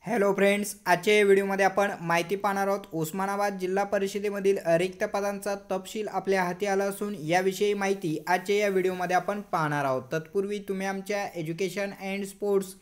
Hello friends, आजच्या व्हिडिओमध्ये आपण माहिती पाहणार आहोत। उस्मानाबाद जिल्हा परिषदेमधील रिक्त पदांचा तपशील आपल्या हाती आला असून याविषयी माहिती आजच्या या व्हिडिओमध्ये आपण पाहणार आहोत। तत्पूर्वी तुम्ही आमच्या एज्युकेशन अँड स्पोर्ट्स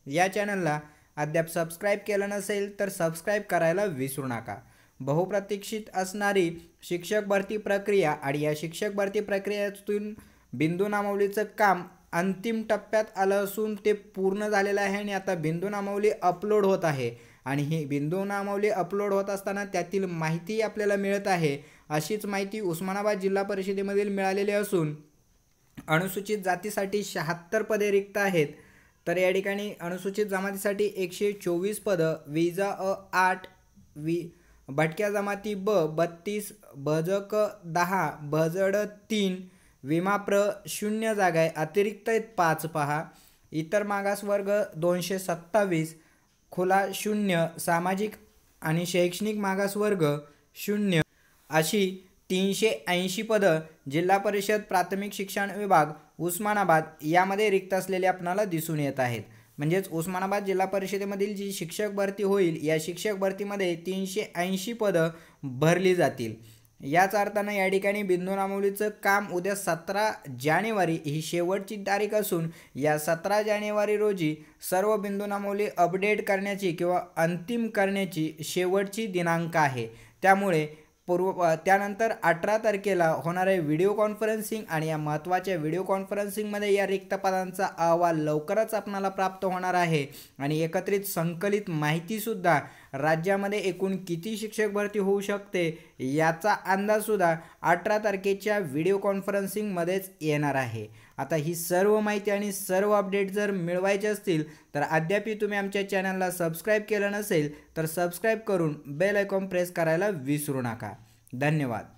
या चॅनलला अद्याप सबस्क्राइब केलं नसेल तर सबस्क्राइब करायला विसरू नका। बहुप्रतीक्षित असणारी शिक्षक भरती प्रक्रिया आणि या शिक्षक भरती प्रक्रियेतून बिंदू नामावलीचं काम अंतिम टप्प्यात आलं असून ते पूर्ण झालेलं आहे आणि आता बिंदू नामावली अपलोड होत आहे आणि ही बिंदू नामावली अपलोड होत असताना त्यातील माहिती आपल्याला मिळत आहे। अशीच माहिती उस्मानाबाद जिल्हा परिषदेमधील मिळालेली असून अनुसूचित जातीसाठी 76 पदे रिक्त आहेत। तर या ठिकाणी अनुसूचित जमातीसाठी 124 पदं, विजा अ 8, भटक्या जमाती ब 32, बजक 10, बजड 3, विमाप्र 0 जागा आहे, अतिरिक्त आहेत 5 पहा। इतर मागासवर्ग 227, खुला 0, सामाजिक आणि शैक्षणिक मागासवर्ग 0 अशी 380 पदं जिल्हा परिषद प्राथमिक शिक्षण विभाग उस्मानाबाद यामध्ये रिक्त असलेले आपणाला दिसून येत आहेत। म्हणजेच उस्मानाबाद जिल्हा परिषदेमधील जी शिक्षक भरती होईल या शिक्षक भरतीमध्ये 380 पदं भरली जातील। याच अर्थानं या ठिकाणी बिंदू नामावलीचं काम उद्या 17 जानेवारी ही शेवटची तारीख असून या 17 जानेवारी रोजी सर्व बिंदू नामावली अपडेट करण्याची किंवा अंतिम करण्याची शेवटची दिनांक आहे। त्यामुळे त्यानंतर 18 तारखेला होणारे व्हिडिओ कॉन्फरन्सिंग आणि या महत्त्वाच्या व्हिडिओ कॉन्फरन्सिंगमध्ये या रिक्त पदांचा अहवाल लवकरच आपणाला प्राप्त होणार आहे आणि एकत्रित संकलित माहितीसुद्धा राज्यामध्ये एकूण किती शिक्षक भरती होऊ शकते याचा अंदाजसुद्धा 18 तारखेच्या व्हिडिओ कॉन्फरन्सिंगमध्येच येणार आहे। आता ही सर्व माहिती आणि सर्व अपडेट जर मिळवायचे असतील तर अद्याप तुम्ही आमच्या चॅनलला सबस्क्राइब केलं नसेल तर सबस्क्राइब करून बेल आयकॉन प्रेस करायला विसरू नका। धन्यवाद।